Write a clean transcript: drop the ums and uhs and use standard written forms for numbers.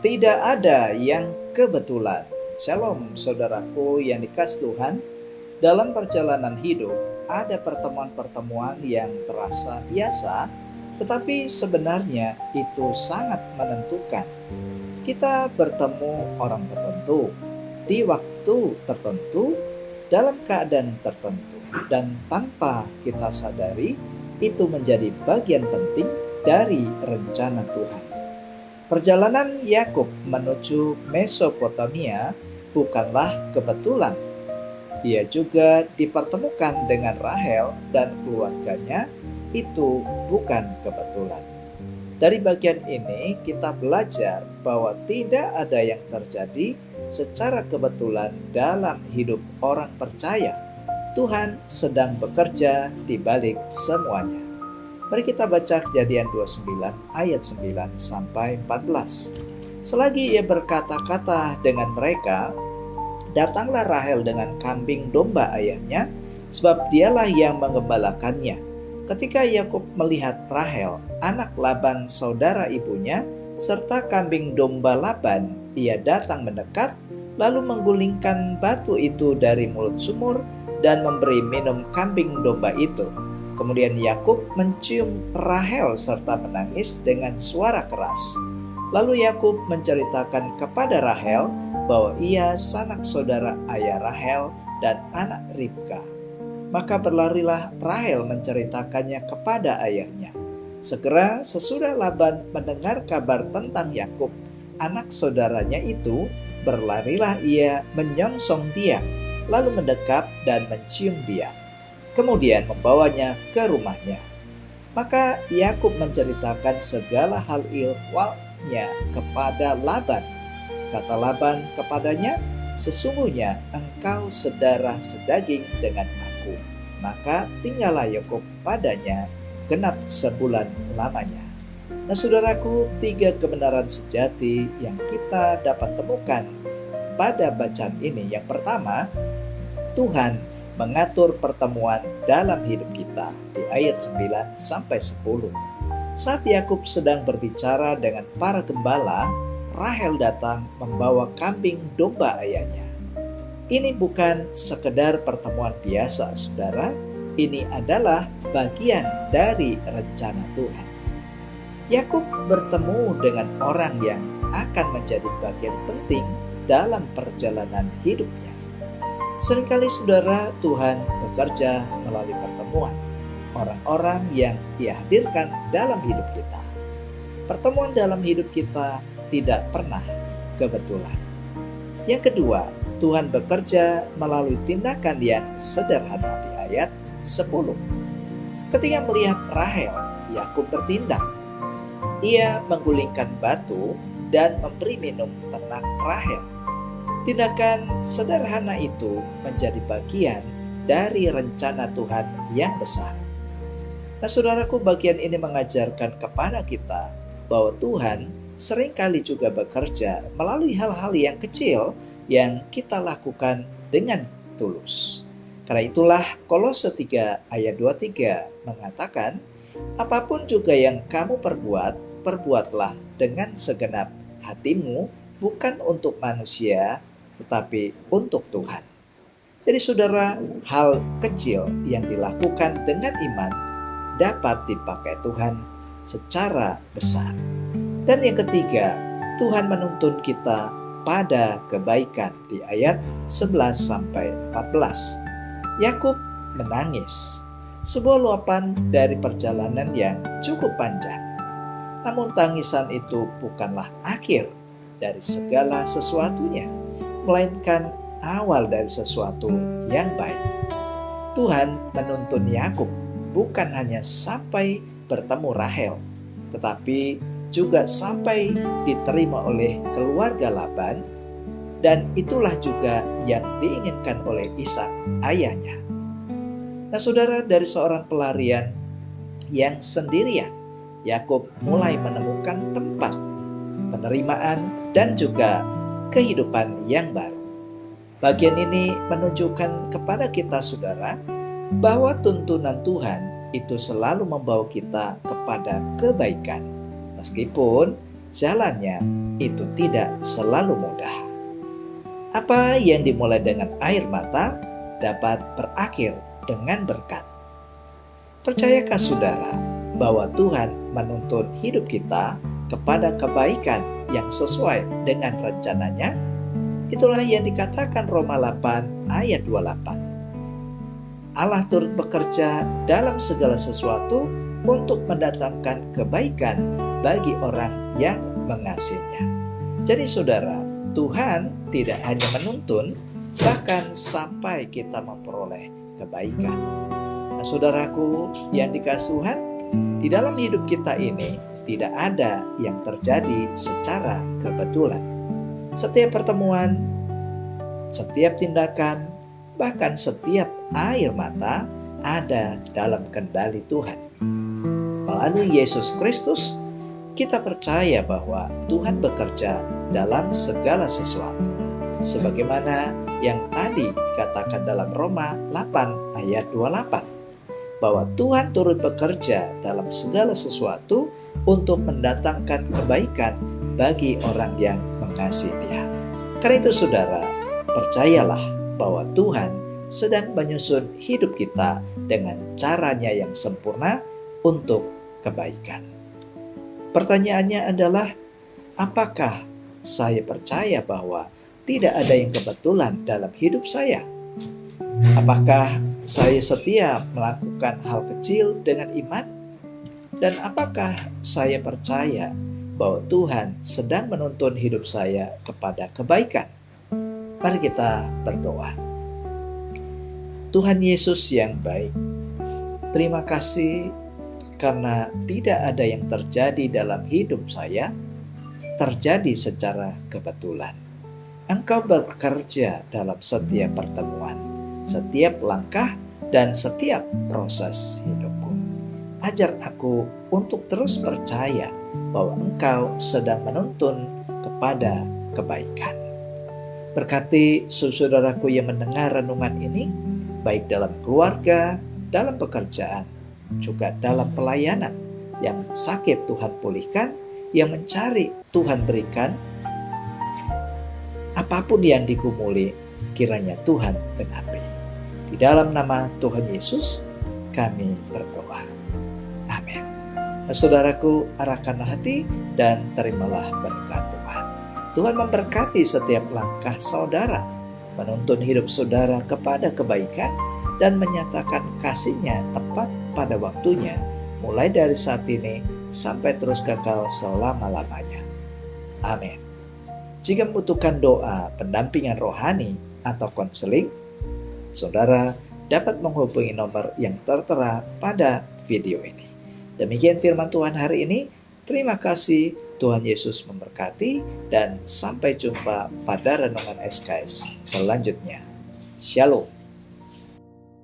Tidak ada yang kebetulan. Shalom saudaraku yang dikasihi Tuhan. Dalam perjalanan hidup ada pertemuan-pertemuan yang terasa biasa, tetapi sebenarnya itu sangat menentukan. Kita bertemu orang tertentu di waktu tertentu dalam keadaan tertentu, dan tanpa kita sadari itu menjadi bagian penting dari rencana Tuhan. Perjalanan Yakub menuju Mesopotamia bukanlah kebetulan. Ia juga dipertemukan dengan Rahel dan keluarganya, itu bukan kebetulan. Dari bagian ini kita belajar bahwa tidak ada yang terjadi secara kebetulan dalam hidup orang percaya. Tuhan sedang bekerja di balik semuanya. Mari kita baca Kejadian 29 ayat 9 sampai 14. Selagi ia berkata-kata dengan mereka, datanglah Rahel dengan kambing domba ayahnya, sebab dialah yang mengembalakannya. Ketika Yakub melihat Rahel, anak Laban saudara ibunya, serta kambing domba Laban, ia datang mendekat, lalu menggulingkan batu itu dari mulut sumur dan memberi minum kambing domba itu. Kemudian Yakub mencium Rahel serta menangis dengan suara keras. Lalu Yakub menceritakan kepada Rahel bahwa ia sanak saudara ayah Rahel dan anak Ribka. Maka berlarilah Rahel menceritakannya kepada ayahnya. Segera sesudah Laban mendengar kabar tentang Yakub, anak saudaranya itu, berlarilah ia menyongsong dia, lalu mendekap dan mencium dia. Kemudian membawanya ke rumahnya. Maka Yakub menceritakan segala hal ihwalnya kepada Laban. Kata Laban kepadanya, sesungguhnya engkau sedarah sedaging dengan aku. Maka tinggallah Yakub padanya genap sebulan lamanya. Nah saudaraku, 3 kebenaran sejati yang kita dapat temukan pada bacaan ini. Yang pertama, Tuhan mengatur pertemuan dalam hidup kita di ayat 9 sampai 10. Saat Yakub sedang berbicara dengan para gembala, Rahel datang membawa kambing domba ayahnya. Ini bukan sekedar pertemuan biasa, saudara. Ini adalah bagian dari rencana Tuhan. Yakub bertemu dengan orang yang akan menjadi bagian penting dalam perjalanan hidupnya. Seringkali saudara, Tuhan bekerja melalui pertemuan orang-orang yang Dia hadirkan dalam hidup kita. Pertemuan dalam hidup kita tidak pernah kebetulan. Yang kedua, Tuhan bekerja melalui tindakan yang sederhana di ayat 10. Ketika melihat Rahel, Yakub bertindak. Ia menggulingkan batu dan memberi minum ternak Rahel. Tindakan sederhana itu menjadi bagian dari rencana Tuhan yang besar. Nah saudaraku, bagian ini mengajarkan kepada kita bahwa Tuhan seringkali juga bekerja melalui hal-hal yang kecil yang kita lakukan dengan tulus. Karena itulah Kolose 3 ayat 23 mengatakan, apapun juga yang kamu perbuat, perbuatlah dengan segenap hatimu, bukan untuk manusia, tetapi untuk Tuhan. Jadi saudara, hal kecil yang dilakukan dengan iman dapat dipakai Tuhan secara besar. Dan yang ketiga, Tuhan menuntun kita pada kebaikan di ayat 11 sampai 14. Yakub menangis, sebuah luapan dari perjalanan yang cukup panjang. Namun tangisan itu bukanlah akhir dari segala sesuatunya, melainkan awal dari sesuatu yang baik. Tuhan menuntun Yakub bukan hanya sampai bertemu Rahel, tetapi juga sampai diterima oleh keluarga Laban, dan itulah juga yang diinginkan oleh Ishak ayahnya. Nah saudara, dari seorang pelarian yang sendirian, Yakub mulai menemukan tempat penerimaan dan juga kehidupan yang baru. Bagian ini menunjukkan kepada kita saudara bahwa tuntunan Tuhan itu selalu membawa kita kepada kebaikan. Meskipun jalannya itu tidak selalu mudah. Apa yang dimulai dengan air mata dapat berakhir dengan berkat. Percayakah saudara bahwa Tuhan menuntun hidup kita kepada kebaikan yang sesuai dengan rencananya? Itulah yang dikatakan Roma 8 ayat 28. Allah turut bekerja dalam segala sesuatu untuk mendatangkan kebaikan bagi orang yang mengasihinya. Jadi saudara, Tuhan tidak hanya menuntun, bahkan sampai kita memperoleh kebaikan. Nah, saudaraku yang dikasihi Tuhan, di dalam hidup kita ini tidak ada yang terjadi secara kebetulan. Setiap pertemuan, setiap tindakan, bahkan setiap air mata ada dalam kendali Tuhan. Melalui Yesus Kristus, kita percaya bahwa Tuhan bekerja dalam segala sesuatu. Sebagaimana yang tadi dikatakan dalam Roma 8 ayat 28. Bahwa Tuhan turut bekerja dalam segala sesuatu untuk mendatangkan kebaikan bagi orang yang mengasihi Dia. Karena itu saudara, percayalah bahwa Tuhan sedang menyusun hidup kita dengan caranya yang sempurna untuk kebaikan. Pertanyaannya adalah, apakah saya percaya bahwa tidak ada yang kebetulan dalam hidup saya? Apakah saya setia melakukan hal kecil dengan iman? Dan apakah saya percaya bahwa Tuhan sedang menuntun hidup saya kepada kebaikan? Mari kita berdoa. Tuhan Yesus yang baik, terima kasih karena tidak ada yang terjadi dalam hidup saya terjadi secara kebetulan. Engkau bekerja dalam setiap pertemuan, setiap langkah, dan setiap proses hidupku. Ajar aku untuk terus percaya bahwa Engkau sedang menuntun kepada kebaikan. Berkati saudaraku yang mendengar renungan ini, baik dalam keluarga, dalam pekerjaan, juga dalam pelayanan. Yang sakit Tuhan pulihkan, yang mencari Tuhan berikan. Apapun yang digumuli, kiranya Tuhan genapi. Di dalam nama Tuhan Yesus, kami berdoa. Amin. Nah, saudaraku, arahkanlah hati dan terimalah berkat Tuhan. Tuhan memberkati setiap langkah saudara, menuntun hidup saudara kepada kebaikan, dan menyatakan kasih-Nya tepat pada waktunya, mulai dari saat ini sampai terus kekal selama-lamanya. Amin. Jika membutuhkan doa, pendampingan rohani, atau konseling, saudara dapat menghubungi nomor yang tertera pada video ini. Demikian firman Tuhan hari ini. Terima kasih, Tuhan Yesus memberkati, dan sampai jumpa pada renungan SKS selanjutnya. Shalom.